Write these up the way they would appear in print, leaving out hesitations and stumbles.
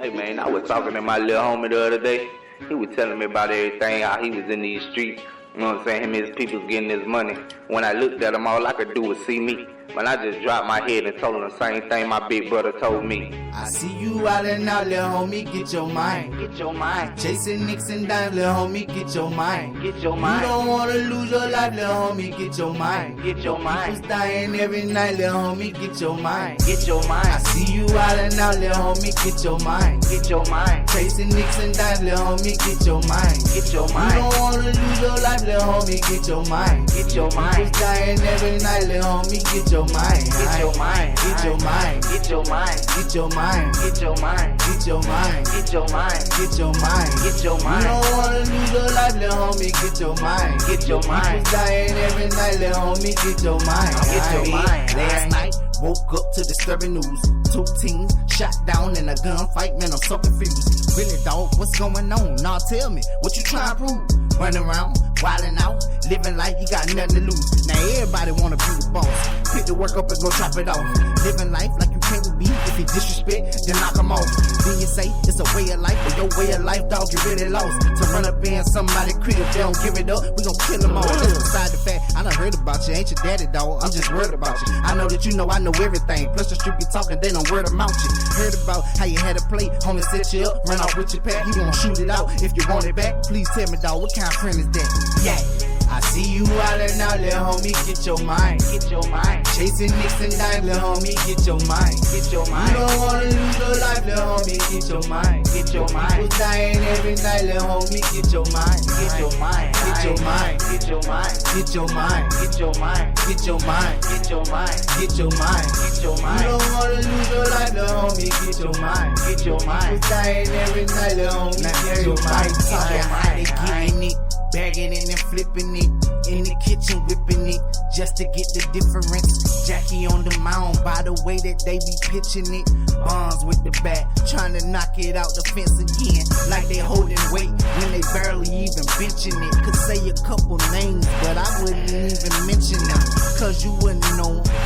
Hey man, I was talking to my little homie the other day. He was telling me about everything, how he was in these streets. You know what I'm saying? Him and his people getting his money. When I looked at him, all I could do was see me. But I just dropped my head and told him the same thing my big brother told me. I see you out and out, little homie, get your mind. Get your mind. Chasing nicks and dimes, little homie, get your mind. Get your mind. You don't wanna lose your life, little homie, get your mind. Get your mind. People's dying every night, little homie, get your mind. Get your mind. I see you out and out, little homie, get your mind. Get your mind. Chasing nicks and dimes, little homie, get your mind. Get your mind. You don't wanna lose your life, little homie, get your mind. Get your mind. People's dying every night, little homie, get your mind. Get your mind. Get your mind. Get your mind. Get your mind. Get your mind. Get your mind. Get your mind. Get your mind. Get your mind. You don't wanna lose your life, little homie, get your mind. Get your mind. People's dying every night, little homie, get your mind. Get your mind. Last night, woke up to disturbing news. 2 teens shot down in a gunfight, man, I'm so confused. Really, dog, what's going on? Nah, tell me, what you trying to prove? Running around, wilding out, living like you got nothing to lose. Now everybody wanna be the boss. Pick the work up and go chop it off. Living life like you can't be. If you disrespect, then knock him off. Then you say it's a way of life, but your way of life, dog, you really lost. To run up in somebody's crib, if they don't give it up, we gon' kill them all. Just beside the fact, I done heard about you, ain't your daddy, dog. I'm just worried about you. I know that you know I know everything. Plus the street be talking, they don't word about you. Heard about how you had a plate, homie set you up, run off with your pack, he gon' shoot it out. If you want it back, please tell me, dog, what kind of friend is that? Yeah. I see you out and out, little homie, get your mind. Get your mind. Chasing nicks and dimes, little homie, get your mind. Get your mind. You don't wanna lose your life, little homie, get your mind. Get your mind. People's dying every night, little homie, get your mind. Get your mind. Get your mind. Get your mind. Get your mind. Get your mind. Get your mind. Get your mind. Get your mind. Get your mind. You don't wanna lose your life, little homie, get your mind. Get your mind. People's dying every night, little homie, get your mind. Talking how they getting it, bagging it and flipping it. In the kitchen whipping it, just to get the difference. Jackie on the mound, by the way that they be pitching it. Bonds with the bat, trying to knock it out the fence again. Like they holding weight when they barely even benching it. Could say a couple names, but I wouldn't even mention them. Cause you wouldn't know them,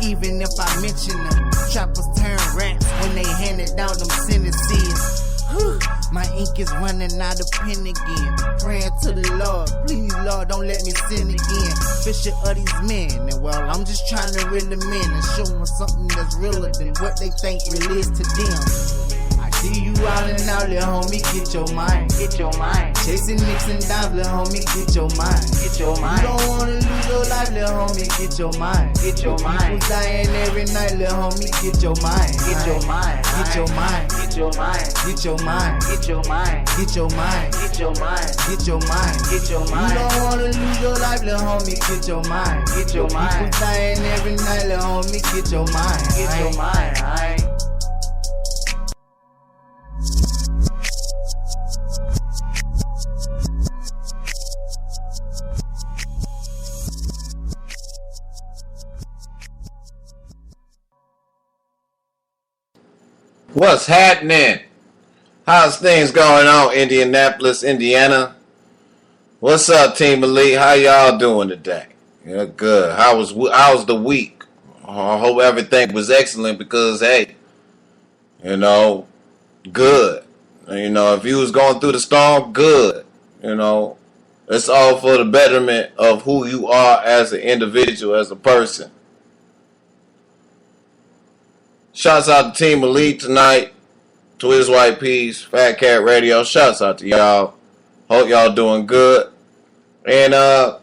even if I mention them. Trappers turn rats when they handed down them sentences. My ink is running out of pen again. Praying to the Lord, please Lord, don't let me sin again. Fisher of these men, and well, I'm just trying to reel them in and show them something that's realer than what they think really is to them. I see you out and out, little homie, get your mind. Get your mind. Chasing nicks and dimes, little homie, get your mind. Get your mind. You don't wanna lose your life, little homie, get your mind. Get your mind. People's dying every night, little homie, get your mind. Get your mind. Get your mind. Get your mind. Get your mind. Get your mind. Get your mind. Get your mind. Get your mind. Get your mind. You don't wanna lose your life, little homie, get your mind. Get your mind. People dying every night, little homie, get your mind. Get your mind. Aight. What's happening? How's things going on, Indianapolis, Indiana? What's up, Team Elite? How y'all doing today? Yeah, good. How was the week? I hope everything was excellent because, hey, good. If you was going through the storm, good. It's all for the betterment of who you are as an individual, as a person. Shouts out to Team Elite tonight, to his White Peas, Fat Cat Radio. Shouts out to y'all. Hope y'all doing good. And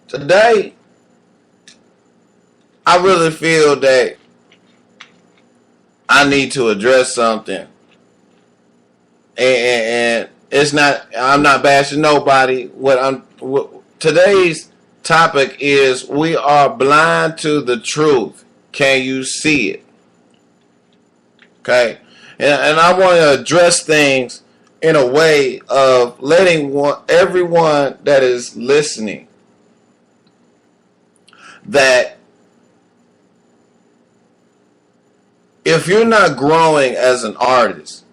today, I really feel that I need to address something. And it's not, I'm not bashing nobody. Today's topic is, we are blind to the truth. Can you see it? Okay. And I want to address things in a way of letting everyone that is listening that if you're not growing as an artist,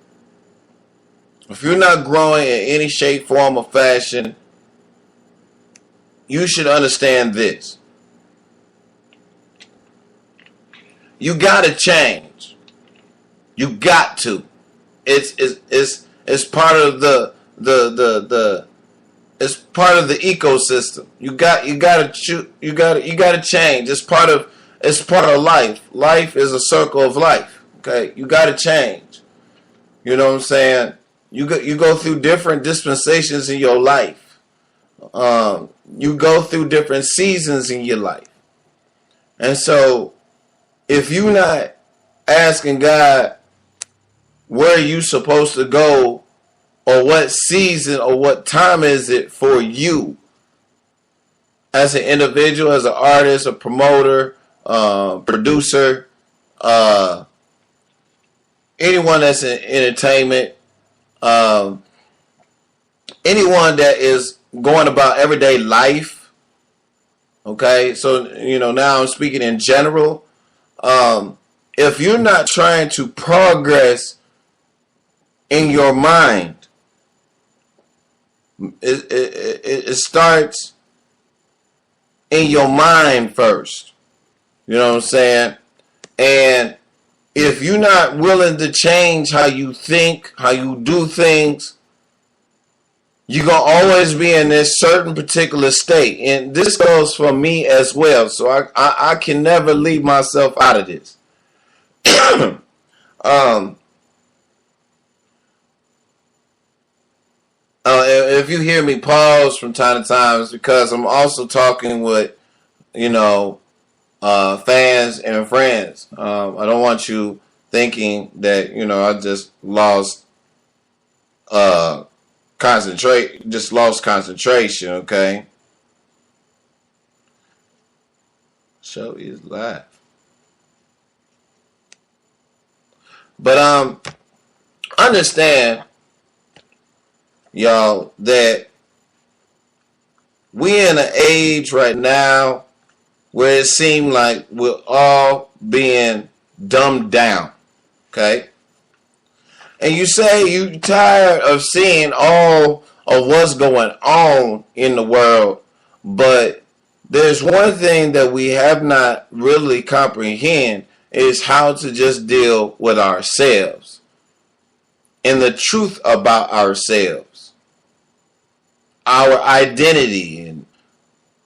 if you're not growing in any shape, form, or fashion, you should understand this. You got to change. You got to. it's part of the it's part of the ecosystem. You gotta change. It's part of life. Life is a circle of life. Okay, you gotta change. You know what I'm saying? You go through different dispensations in your life. You go through different seasons in your life, and so if you're not asking God where you supposed to go, or what season or what time is it for you as an individual, as an artist, a promoter, producer, anyone that's in entertainment, anyone that is going about everyday life. Okay, so now I'm speaking in general. If you're not trying to progress in your mind, it starts in your mind first. You know what I'm saying? And if you're not willing to change how you think, how you do things, you're going to always be in this certain particular state. And this goes for me as well. So I can never leave myself out of this. If you hear me pause from time to time, it's because I'm also talking with, fans and friends. I don't want you thinking that, I just lost concentration, okay? Show is live. But understand, y'all, that we're in an age right now where it seems like we're all being dumbed down, okay? And you say you're tired of seeing all of what's going on in the world, but there's one thing that we have not really comprehend is how to just deal with ourselves and the truth about ourselves, our identity, and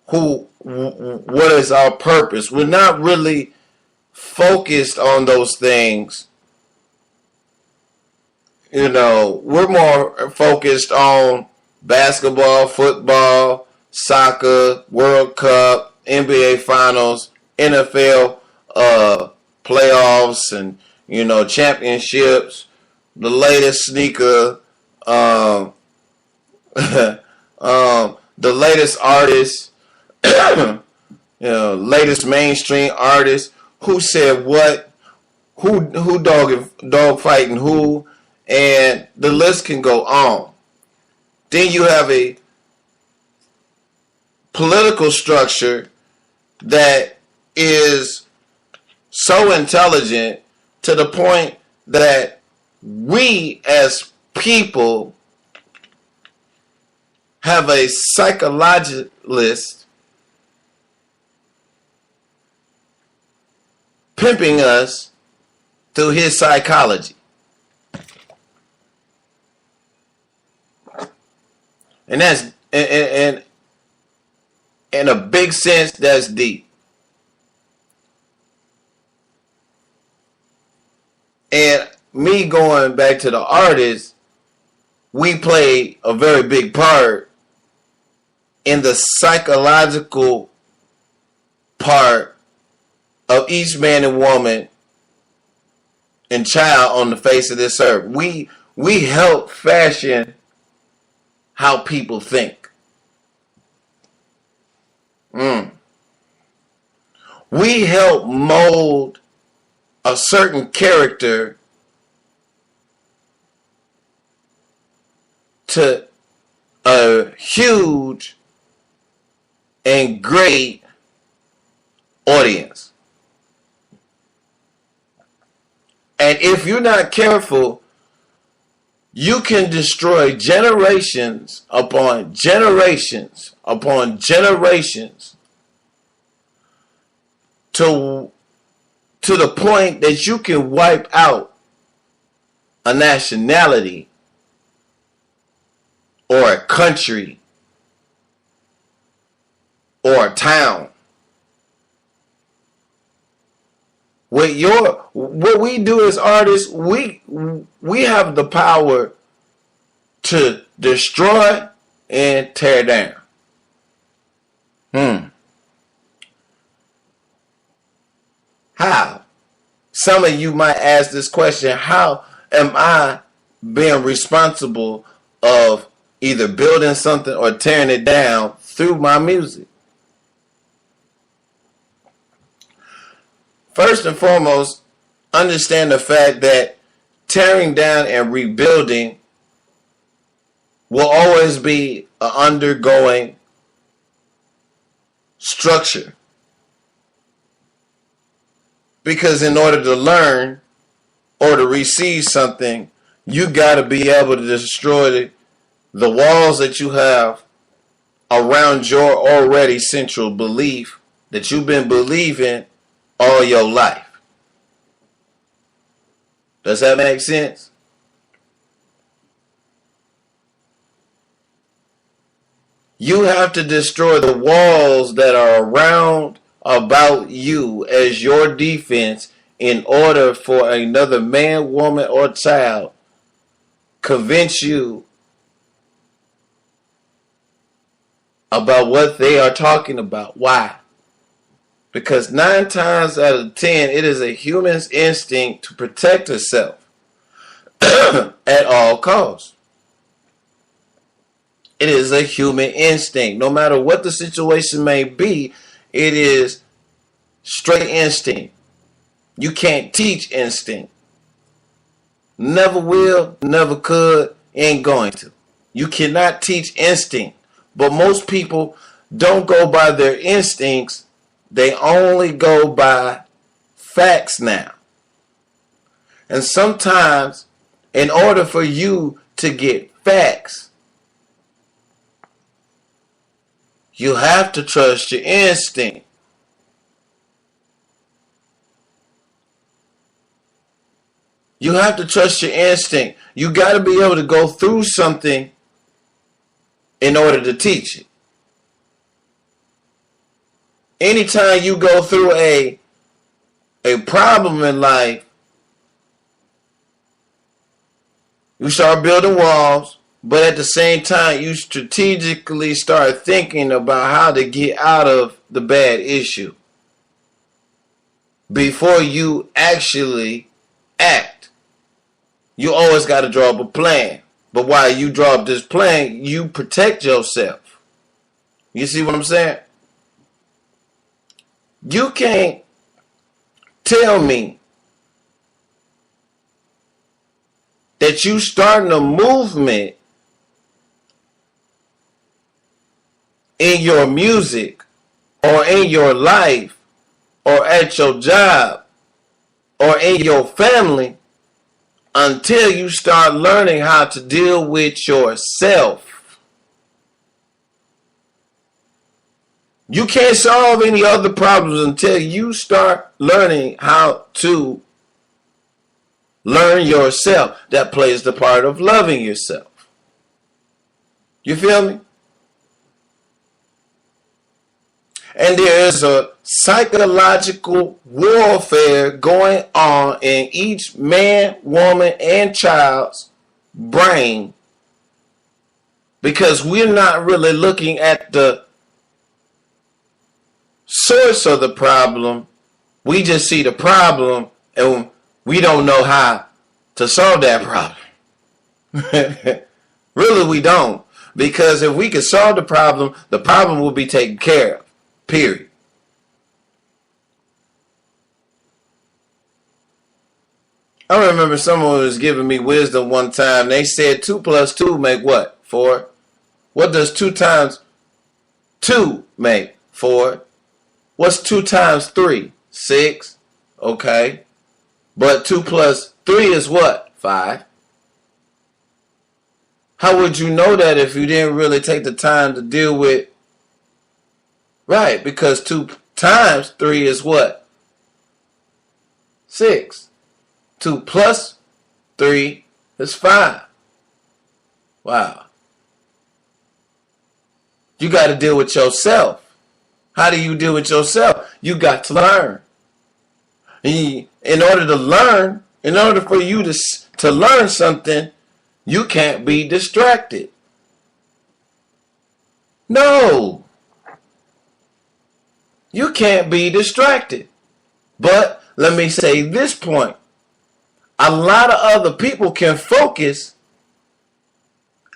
what is our purpose. We're not really focused on those things. We're more focused on basketball, football, soccer, World Cup, NBA Finals, NFL playoffs, and championships, the latest sneaker, the latest artist, latest mainstream artist, who said what, who dog fighting who, and the list can go on. Then you have a political structure that is so intelligent to the point that we as people have a psychologist pimping us through his psychology. And that's in a big sense, that's deep. And me going back to the artist, we play a very big part in the psychological part of each man and woman and child on the face of this earth. We help fashion how people think. We help mold a certain character to a huge and great audience. And if you're not careful, you can destroy generations upon generations upon generations to the point that you can wipe out a nationality or a country or a town. What we do as artists, we have the power to destroy and tear down. How? Some of you might ask this question, how am I being responsible of either building something or tearing it down through my music? First and foremost, understand the fact that tearing down and rebuilding will always be an undergoing structure. Because in order to learn or to receive something, you got to be able to destroy the walls that you have around your already central belief that you've been believing all your life. Does that make sense? You have to destroy the walls that are around about you as your defense in order for another man, woman, or child convince you about what they are talking about. Why? Because 9 times out of 10, it is a human's instinct to protect itself at all costs. It is a human instinct. No matter what the situation may be, it is straight instinct. You can't teach instinct. Never will, never could, ain't going to. You cannot teach instinct. But most people don't go by their instincts. They only go by facts now. And sometimes, in order for you to get facts, you have to trust your instinct. You have to trust your instinct. You got to be able to go through something in order to teach it. Anytime you go through a problem in life, you start building walls, but at the same time, you strategically start thinking about how to get out of the bad issue before you actually act. You always got to draw up a plan. But while you draw up this plan, you protect yourself. You see what I'm saying? You can't tell me that you starting a movement in your music or in your life or at your job or in your family until you start learning how to deal with yourself. You can't solve any other problems until you start learning how to learn yourself. That plays the part of loving yourself. You feel me? And there is a psychological warfare going on in each man, woman, and child's brain because we're not really looking at the source of the problem. We just see the problem and we don't know how to solve that problem. Really, we don't. Because if we could solve the problem will be taken care of. Period. I remember someone was giving me wisdom one time. They said 2 + 2 make what? 4. What does 2 times 2 make? 4. What's 2 times 3? 6. Okay. But 2 + 3 is what? 5. How would you know that if you didn't really take the time to deal with? Right, because 2 times 3 is what? 6. 2 + 3 It's fine. Wow. You got to deal with yourself. How do you deal with yourself? You got to learn. In order to learn, in order for you to learn something, you can't be distracted. No. You can't be distracted. But let me say this point. A lot of other people can focus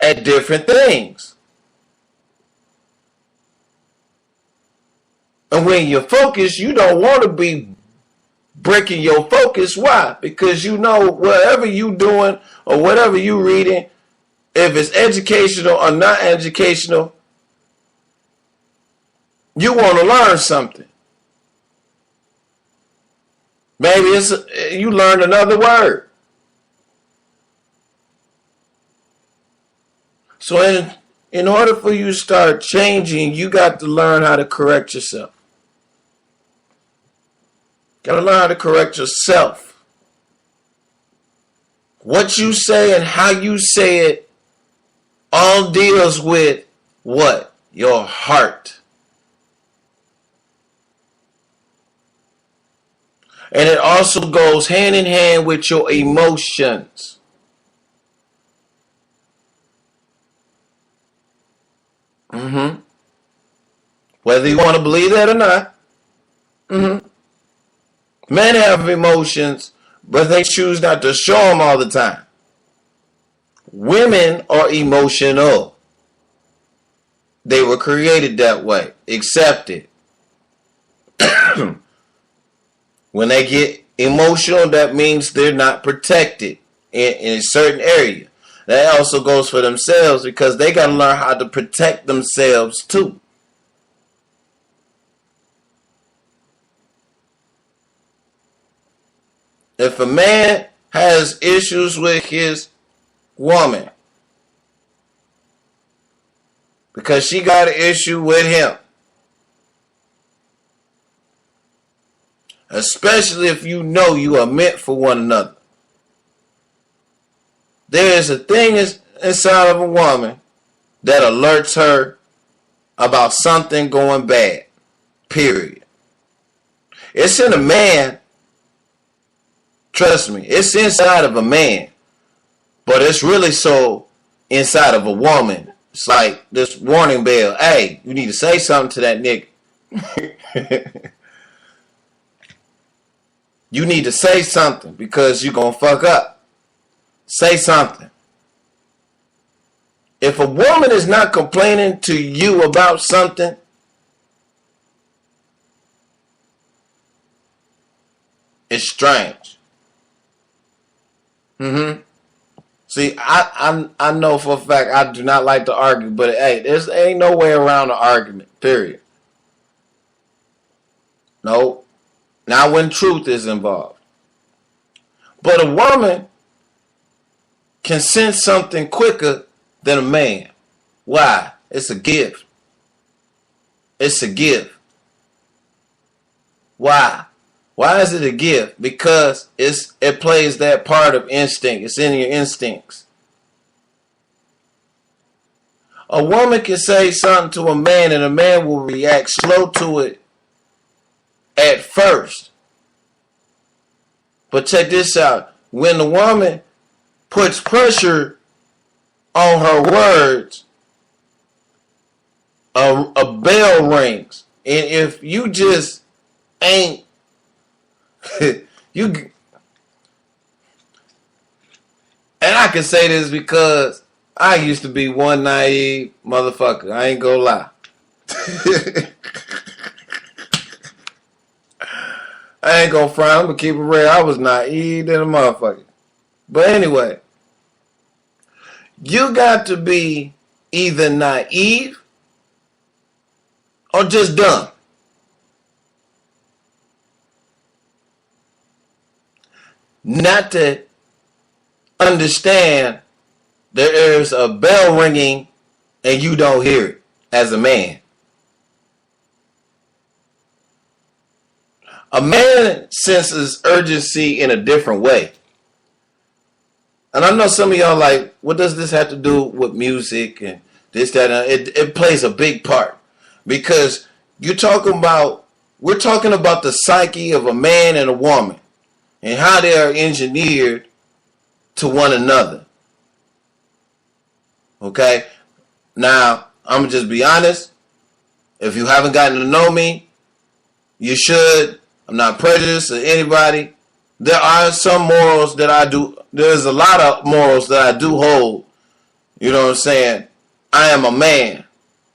at different things. And when you focus, you don't want to be breaking your focus. Why? Because you know whatever you doing or whatever you reading, if it's educational or not educational, you want to learn something. Maybe you learned another word. So in order for you to start changing, you got to learn how to correct yourself. Got to learn how to correct yourself. What you say and how you say it all deals with what? Your heart. And it also goes hand in hand with your emotions. Whether you want to believe that or not. Men have emotions, but they choose not to show them all the time. Women are emotional. They were created that way. Accepted. When they get emotional, that means they're not protected in a certain area. That also goes for themselves because they got to learn how to protect themselves too. If a man has issues with his woman because she got an issue with him, especially if you know you are meant for one another, there is a thing inside of a woman that alerts her about something going bad. Period. It's in a man. Trust me, it's inside of a man. But it's really so inside of a woman. It's like this warning bell. Hey, you need to say something to that nigga. You need to say something because you're going to fuck up. Say something. If a woman is not complaining to you about something, it's strange. See, I know for a fact I do not like to argue, but hey, there ain't no way around the argument, period. No. Not when truth is involved. But a woman can sense something quicker than a man. Why? It's a gift. It's a gift. Why? Why is it a gift? Because it plays that part of instinct. It's in your instincts. A woman can say something to a man and a man will react slow to it at first. But check this out. When the woman puts pressure on her words, a bell rings. And if you just ain't you, and I can say this because I used to be one naive motherfucker. I ain't gonna lie. I ain't gonna front. I'm gonna keep it real. I was naive than a motherfucker. But anyway, you got to be either naive or just dumb. Not to understand there is a bell ringing and you don't hear it as a man. A man senses urgency in a different way. And I know some of y'all like, what does this have to do with music and this, that, and it plays a big part. Because we're talking about the psyche of a man and a woman and how they are engineered to one another. Okay? Now, I'm going to just be honest. If you haven't gotten to know me, you should. I'm not prejudiced to anybody. There are some morals that I do. There's a lot of morals that I do hold. You know what I'm saying? I am a man.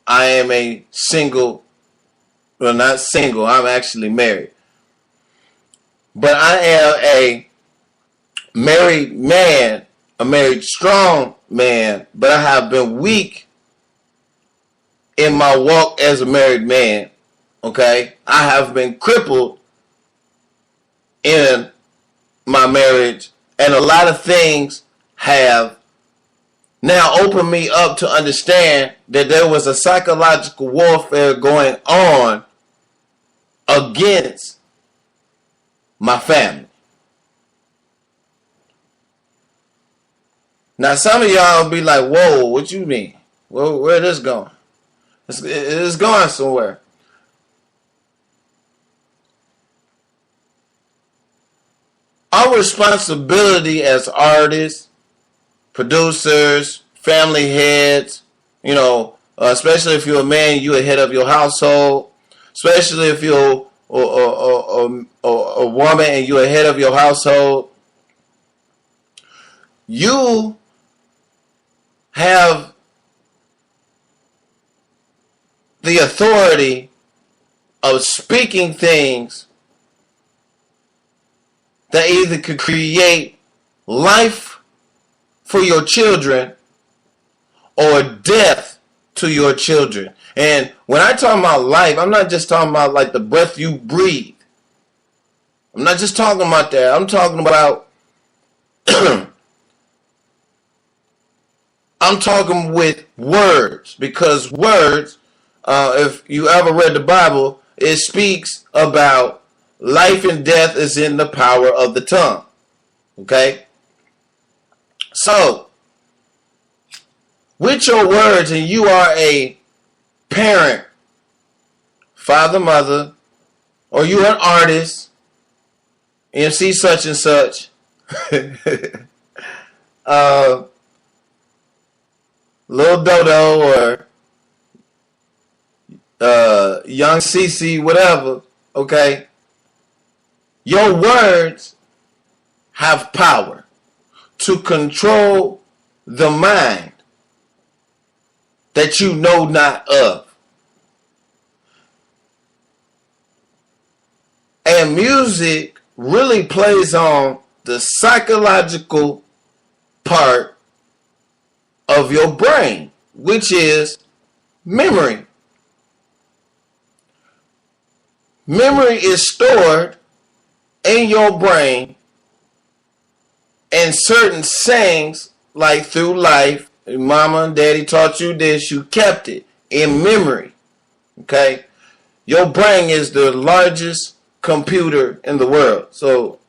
I am a single. Well, not single. I'm actually married. But I am a married man. A married strong man. But I have been weak in my walk as a married man. Okay? I have been crippled in my marriage, and a lot of things have now opened me up to understand that there was a psychological warfare going on against my family. Now some of y'all be like, whoa, what you mean? Where this going? It's going somewhere. Our responsibility as artists, producers, family heads, especially if you're a man, you're a head of your household, especially if you're a woman and you're a head of your household, you have the authority of speaking things that either could create life for your children or death to your children. And when I talk about life, I'm not just talking about like the breath you breathe. I'm not just talking about that. I'm talking about I'm talking with words, because words, if you ever read the Bible, it speaks about life and death is in the power of the tongue. Okay? So, with your words, and you are a parent, father, mother, or you're an artist, MC such and such, Lil Dodo or Young CC, whatever, okay? Your words have power to control the mind that you know not of. And music really plays on the psychological part of your brain, which is memory. Memory is stored in your brain, and certain sayings, like through life, mama and daddy taught you this, you kept it in memory. Okay? Your brain is the largest computer in the world. So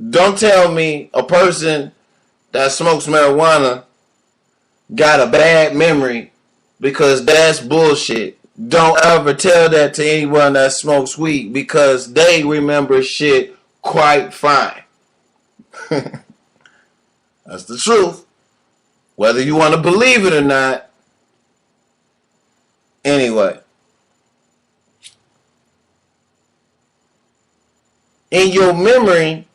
don't tell me a person that smokes marijuana got a bad memory, because that's bullshit. Don't ever tell that to anyone that smokes weed, because they remember shit quite fine. That's the truth. Whether you want to believe it or not. Anyway. In your memory,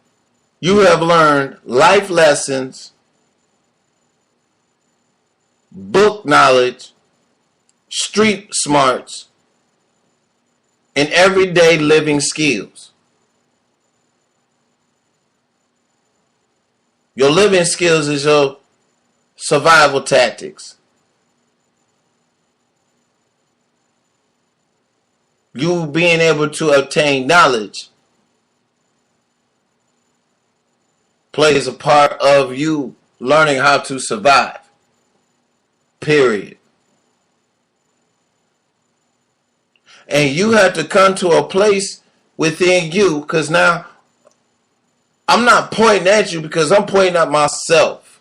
you have learned life lessons, book knowledge, street smarts, and everyday living skills. Your living skills is your survival tactics. You being able to obtain knowledge plays a part of you learning how to survive. Period. And you have to come to a place within you, because now I'm not pointing at you because I'm pointing at myself.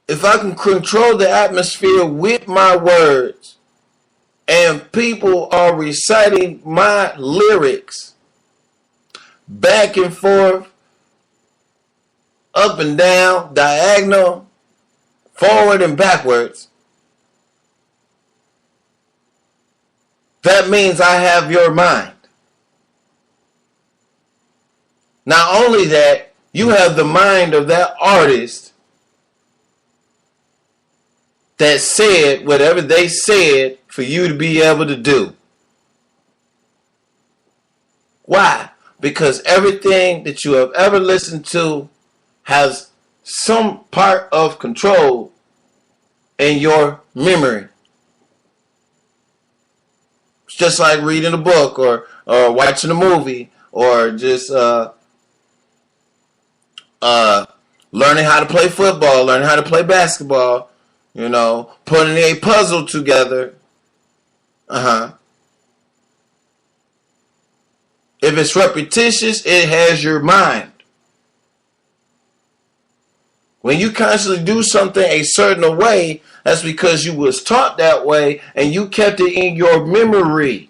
If I can control the atmosphere with my words and people are reciting my lyrics back and forth, up and down, diagonal, forward and backwards, that means I have your mind. Not only that, you have the mind of that artist that said whatever they said for you to be able to do. Why? Because everything that you have ever listened to has some part of control in your memory. It's just like reading a book or watching a movie or just learning how to play football, learning how to play basketball, putting a puzzle together. If it's repetitious, it has your mind. When you constantly do something a certain way, that's because you was taught that way and you kept it in your memory.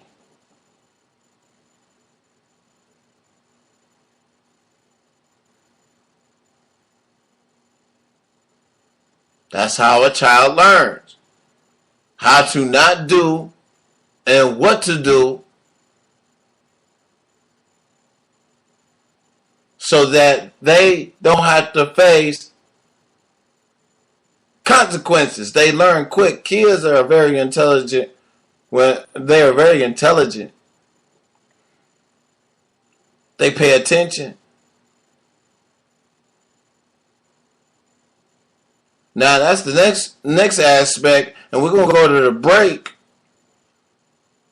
That's how a child learns. How to not do and what to do so that they don't have to face consequences. They learn quick. Kids are very intelligent. They pay attention. Now that's the next aspect, and we're gonna go to the break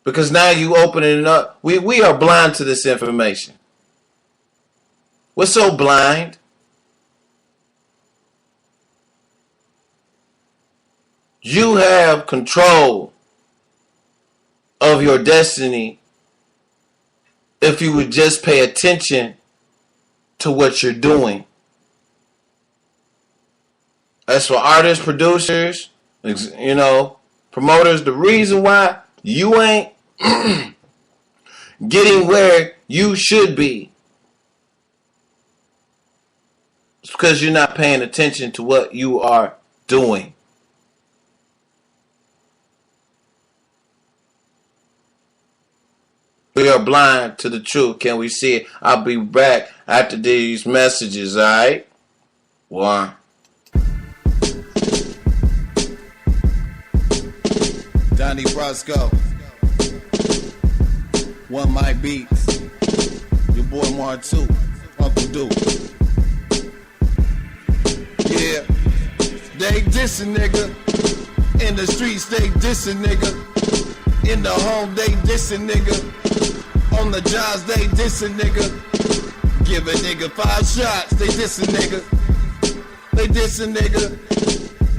because now you opening it up. We are blind to this information. We're so blind. You have control of your destiny if you would just pay attention to what you're doing. As for artists, producers, promoters, the reason why you ain't getting where you should be is because you're not paying attention to what you are doing. We are blind to the truth. Can we see it? I'll be back after these messages, all right? One. Donnie Brasco, One Mic Beats, your boy Mar 2, Uncle Duke. Yeah, they dissing nigga, in the streets they dissing nigga, in the home they dissing nigga, on the jobs they dissing nigga, give a nigga 5 shots, they dissing nigga,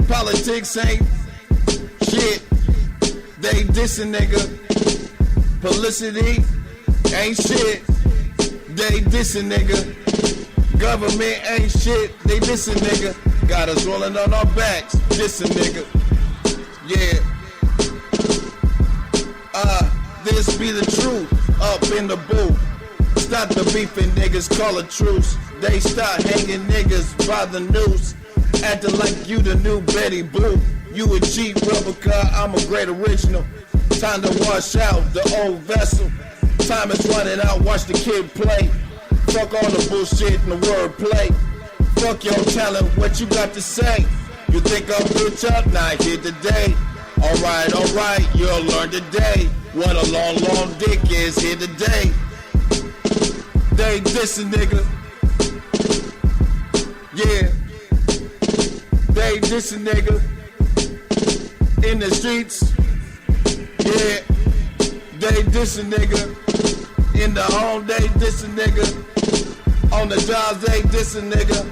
politics ain't shit. They dissing nigga. Publicity ain't shit. They dissing nigga. Government ain't shit. They dissing nigga. Got us rolling on our backs. Dissing nigga. Yeah. This be the truth. Up in the booth. Stop the beefing niggas. Call a truce. They start hanging niggas by the noose. Acting like you the new Betty Boop. You a cheap rubber car, I'm a great original. Time to wash out the old vessel. Time is running out, watch the kid play. Fuck all the bullshit and the wordplay. Fuck your talent, what you got to say? You think I'll bitch up? Nah, here today. Alright, you'll learn today. What a long dick is here today. They dissing nigga. Yeah. They dissing nigga. In the streets, yeah, they dissing nigga. In the home, they dissing nigga. On the jobs, they dissing nigga.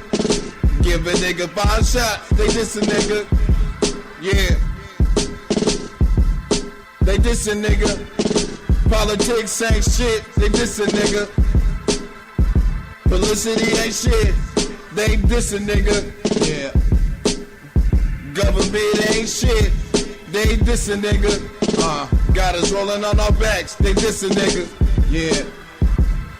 Give a nigga 5 shots, they dissing nigga. Yeah, they dissing nigga. Politics ain't shit, they dissing nigga. Felicity ain't shit. They dissing nigga. Yeah. Government ain't shit. They dissing nigga. Got us rolling on our backs. They dissing nigga. Yeah.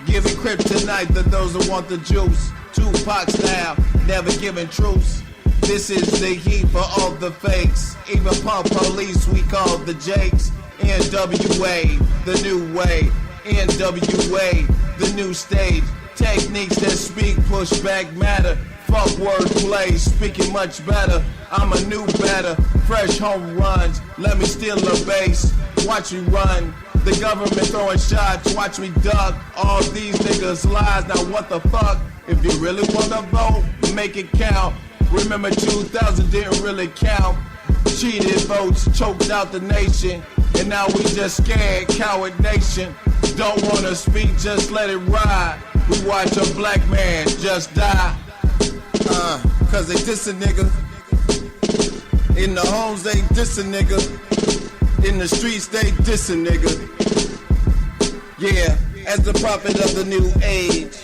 Giving kryptonite to those who want the juice. Tupac style, never giving truce. This is the heat for all the fakes. Even pump police we call the Jakes. NWA, the new way. NWA, the new stage. Techniques that speak, push back matter. Fuck wordplay, speaking much better. I'm a new batter, fresh home runs. Let me steal a base, watch me run. The government throwing shots, watch me duck. All these niggas lies, now what the fuck? If you really wanna vote, make it count. Remember 2000 didn't really count. Cheated votes, choked out the nation. And now we just scared, coward nation. Don't wanna speak, just let it ride. We watch a black man just die. Cause they diss a nigga. In the homes they diss a nigga. In the streets they diss a nigga. Yeah, as the prophet of the new age,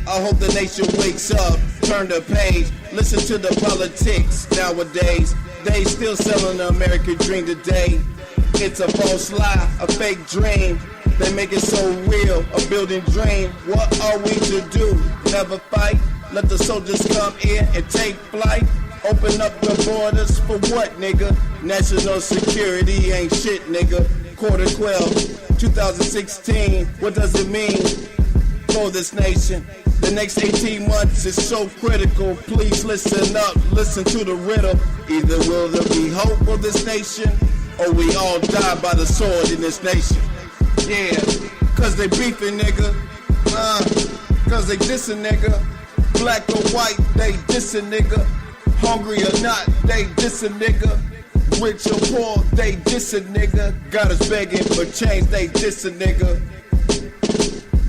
I hope the nation wakes up, turn the page. Listen to the politics nowadays. They still selling the American dream today. It's a false lie, a fake dream. They make it so real, a building dream. What are we to do? Never fight? Let the soldiers come in and take flight? Open up the borders for what, nigga? National security ain't shit, nigga. Quarter 12, 2016, what does it mean for this nation? The next 18 months is so critical. Please listen up, listen to the riddle. Either will there be hope for this nation, or we all die by the sword in this nation. Yeah, cause they beefing, nigga. Cause they dissing, nigga. Black or white, they dissing, nigga. Hungry or not, they dissing, nigga. Rich or poor, they dissing, nigga. Got us begging for change, they dissing, nigga.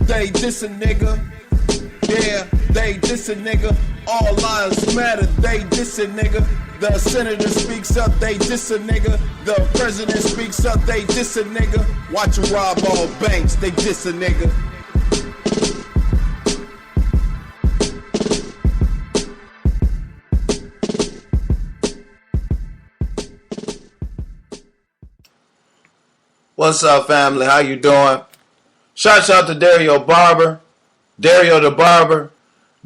They dissing, nigga. Yeah, they dissing, nigga. All lives matter, they dissing, nigga. The senator speaks up, they dissing, nigga. The president speaks up, they dissing, nigga. Watch them rob all banks, they dissing, nigga. What's up, family? How you doing? Shout out to Dario Barber. Dario the Barber,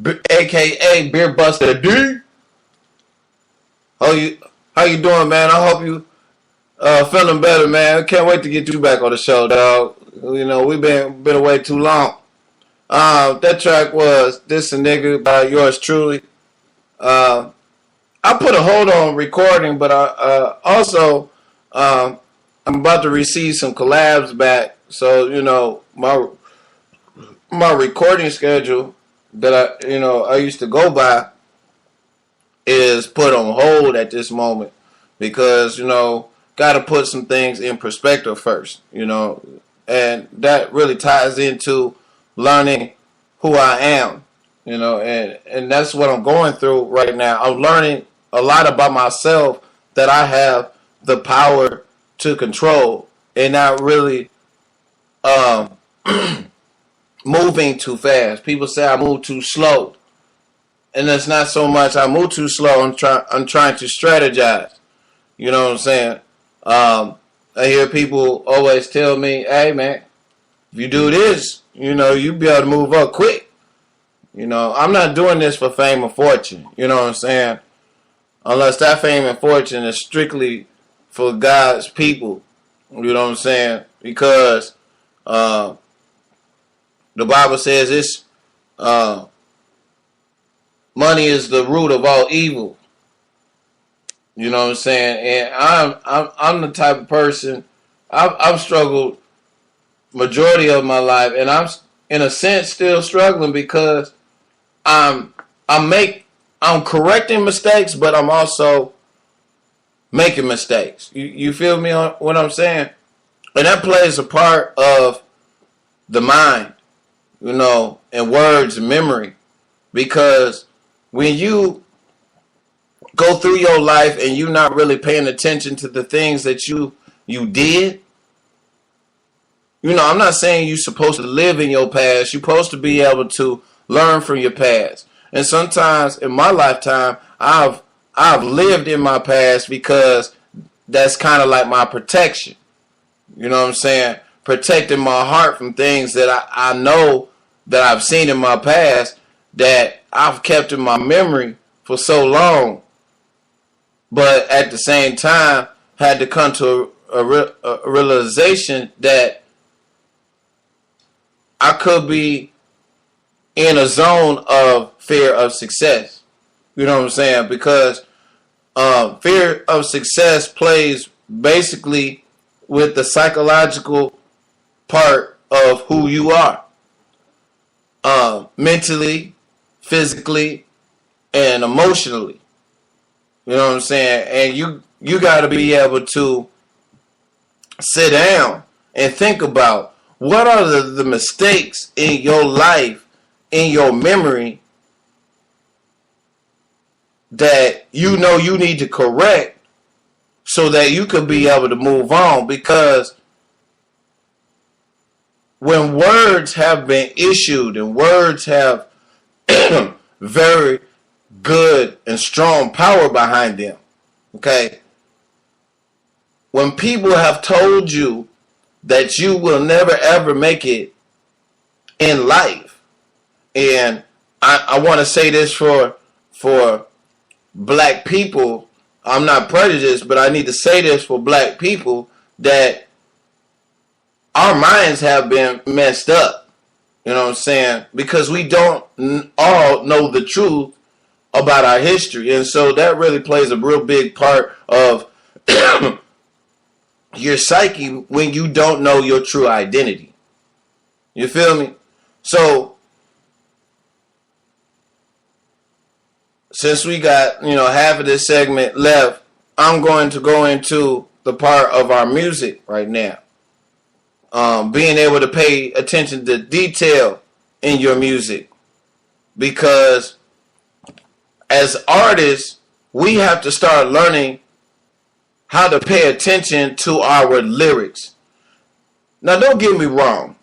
a.k.a. Beer Buster D. How you doing, man? I hope you feeling better, man. Can't wait to get you back on the show, dog. You know, we've been away too long. That track was This a Nigga by yours truly. I put a hold on recording, but also I'm about to receive some collabs back. So, you know, my recording schedule that I used to go by is put on hold at this moment because, got to put some things in perspective first, and that really ties into learning who I am, and that's what I'm going through right now. I'm learning a lot about myself that I have the power to control and not really moving too fast. People say I move too slow. And it's not so much I move too slow. I'm trying to strategize. You know what I'm saying? I hear people always tell me, hey, man, if you do this, you'll be able to move up quick. I'm not doing this for fame or fortune. You know what I'm saying? Unless that fame and fortune is strictly for God's people. You know what I'm saying? Because the Bible says it's money is the root of all evil. You know what I'm saying? And I'm the type of person, I've struggled majority of my life, and I'm in a sense still struggling because I'm correcting mistakes, but I'm also making mistakes. You feel me on what I'm saying? And that plays a part of the mind, and words and memory. Because when you go through your life and you're not really paying attention to the things that you did, I'm not saying you're supposed to live in your past. You're supposed to be able to learn from your past. And sometimes in my lifetime, I've lived in my past because that's kind of like my protection. You know what I'm saying? Protecting my heart from things that I know that I've seen in my past that I've kept in my memory for so long. But at the same time, had to come to a realization that I could be in a zone of fear of success. You know what I'm saying? Because fear of success plays basically with the psychological part of who you are. Mentally, physically, and emotionally. You know what I'm saying? And you got to be able to sit down and think about what are the mistakes in your life, in your memory, that you know you need to correct so that you could be able to move on. Because when words have been issued and words have very good and strong power behind them, okay? When people have told you that you will never ever make it in life, and I want to say this for black people, I'm not prejudiced, but I need to say this for black people, that our minds have been messed up. You know what I'm saying? Because we don't all know the truth about our history. And so that really plays a real big part of your psyche when you don't know your true identity. You feel me? So since we got, half of this segment left, I'm going to go into the part of our music right now. Being able to pay attention to detail in your music. Because as artists, we have to start learning how to pay attention to our lyrics. Now, don't get me wrong.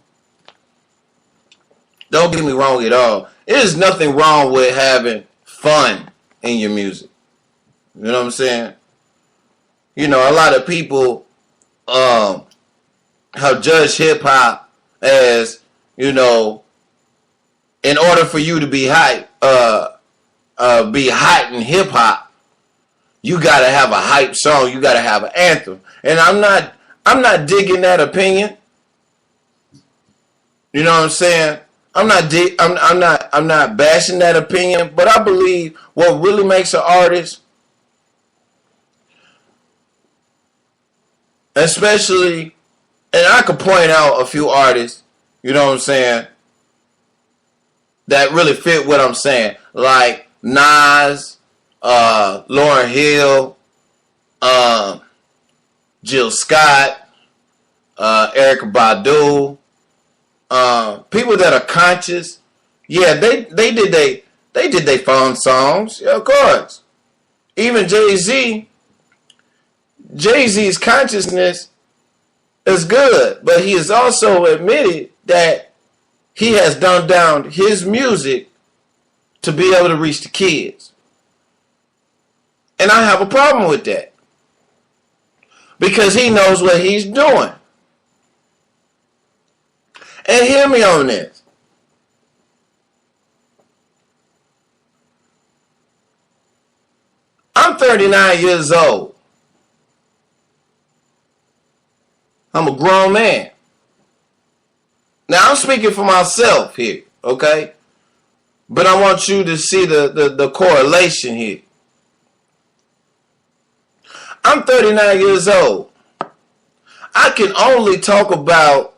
Don't get me wrong at all. There's nothing wrong with having fun in your music. You know what I'm saying? A lot of people have judged hip-hop as, in order for you to be hype, be hot in hip-hop, you gotta have a hype song, you gotta have an anthem. And I'm not digging that opinion. You know what I'm saying? I'm not bashing that opinion, but I believe what really makes an artist, especially, and I could point out a few artists, you know what I'm saying, that really fit what I'm saying. Like Nas, Lauryn Hill, Jill Scott, Erykah Badu, people that are conscious. Yeah, they did they fun songs. Yeah, of course. Even Jay-Z's consciousness is good, but he has also admitted that he has dumbed down his music to be able to reach the kids. And I have a problem with that. Because he knows what he's doing. And hear me on this. I'm 39 years old. I'm a grown man. Now, I'm speaking for myself here, okay? But I want you to see the correlation here. I'm 39 years old. I can only talk about,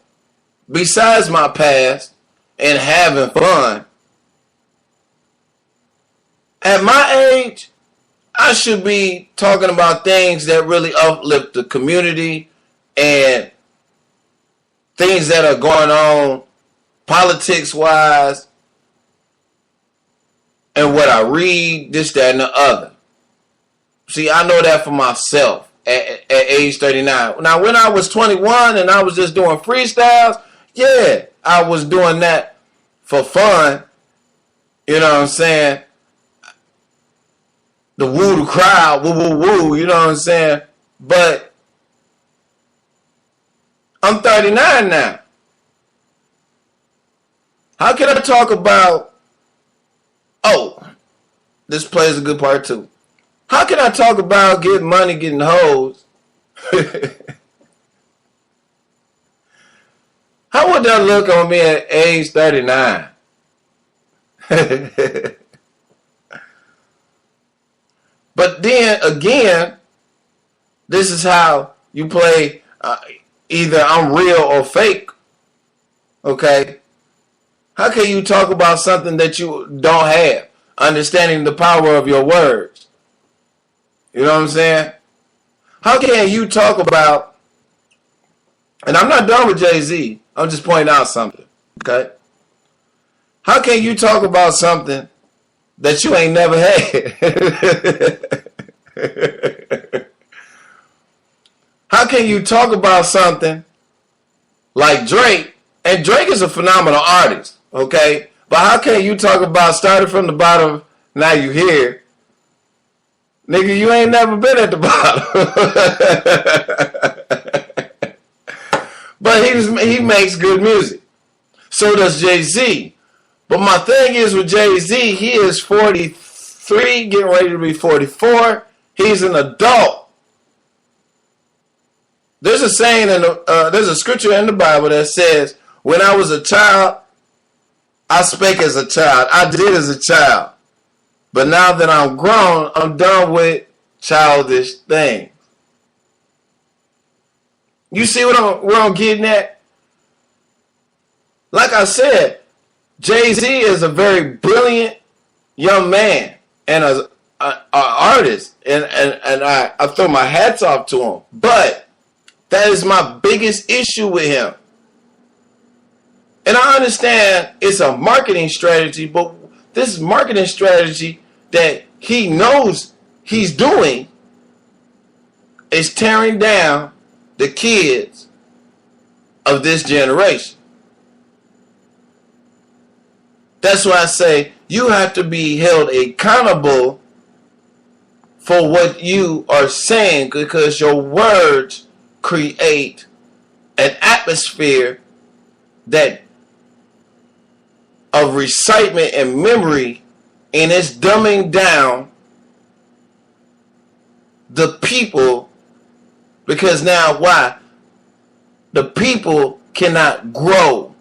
besides my past and having fun, at my age, I should be talking about things that really uplift the community and things that are going on politics-wise and what I read, this, that, and the other. See, I know that for myself at age 39. Now, when I was 21 and I was just doing freestyles, yeah, I was doing that for fun You know what I'm saying? The woo, the crowd, woo, woo, woo, you know what I'm saying? But I'm 39 now. How can I talk about, this plays a good part too. How can I talk about getting money, getting hoes? How would that look on me at age 39? But then again, this is how you play either I'm real or fake. Okay? How can you talk about something that you don't have? Understanding the power of your words. You know what I'm saying? How can you talk about, and I'm not done with Jay-Z, I'm just pointing out something. Okay? How can you talk about something that you ain't never had? How can you talk about something like Drake? And Drake is a phenomenal artist, okay? But how can you talk about starting from the bottom, now you here? Nigga, you ain't never been at the bottom. But he makes good music. So does Jay-Z. But my thing is with Jay-Z, he is 43, getting ready to be 44. He's an adult. There's a saying there's a scripture in the Bible that says, when I was a child, I spake as a child. I did as a child. But now that I'm grown, I'm done with childish things. You see where I'm getting at? Like I said, Jay-Z is a very brilliant young man and an artist. And I throw my hats off to him. But that is my biggest issue with him. And I understand it's a marketing strategy, but this marketing strategy that he knows he's doing is tearing down the kids of this generation. That's why I say you have to be held accountable for what you are saying, because your words create an atmosphere that of recitement and memory, and it's dumbing down the people, because now why? The people cannot grow.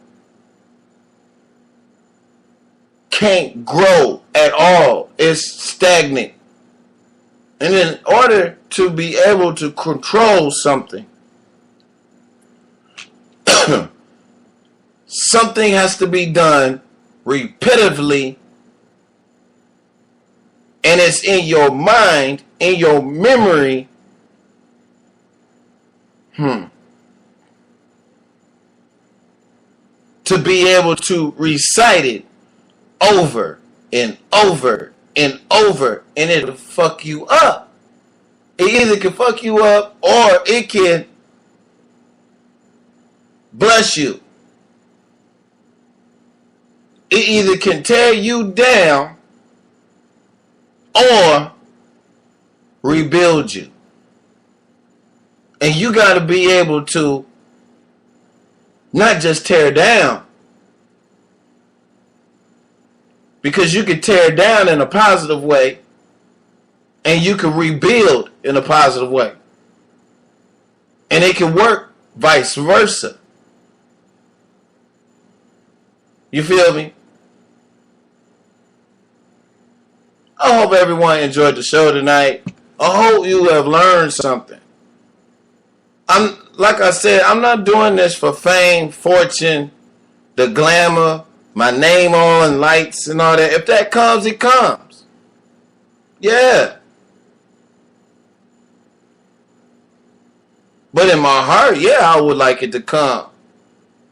Can't grow at all. It's stagnant. And in order to be able to control something, something has to be done repetitively, and it's in your mind, in your memory. To be able to recite it over and over and over, and it'll fuck you up. It either can fuck you up or it can bless you. It either can tear you down or rebuild you. And you got to be able to not just tear down, because you can tear down in a positive way and you can rebuild in a positive way. And it can work vice versa. You feel me? I hope everyone enjoyed the show tonight. I hope you have learned something. Like I said, I'm not doing this for fame, fortune, the glamour, my name on lights and all that. If that comes, it comes. Yeah. But in my heart, yeah, I would like it to come.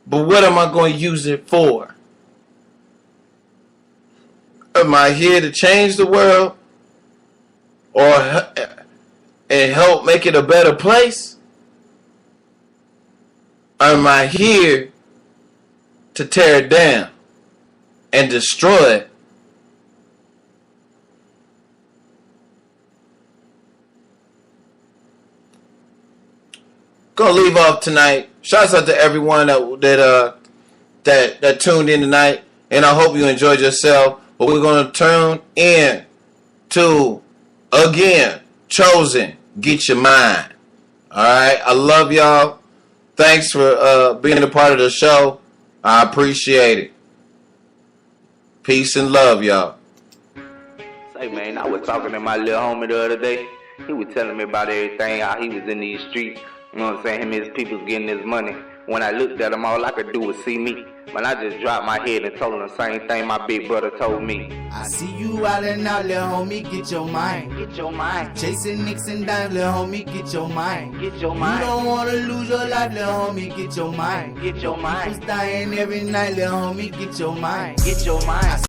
But what am I going to use it for? Am I here to change the world or and help make it a better place? Or am I here to tear it down and destroy it gonna leave off tonight. Shouts out to everyone that tuned in tonight, and I hope you enjoyed yourself. But we're gonna turn in to again Chosen. Get your mind. All right, I love y'all. Thanks for being a part of the show. I appreciate it. Peace and love, y'all. Say, man, I was talking to my little homie the other day. He was telling me about everything, how he was in these streets. You know what I'm saying? Him and his people getting his money. When I looked at him, all I could do was see me. But I just dropped my head and told him the same thing my big brother told me. I see you out and out, little homie, get your mind. Get your mind. Chasing nicks and dimes, little homie, get your mind. Get your mind. You don't wanna lose your life, little homie, get your mind. Get your mind. People's dying every night, little homie, get your mind. Get your mind.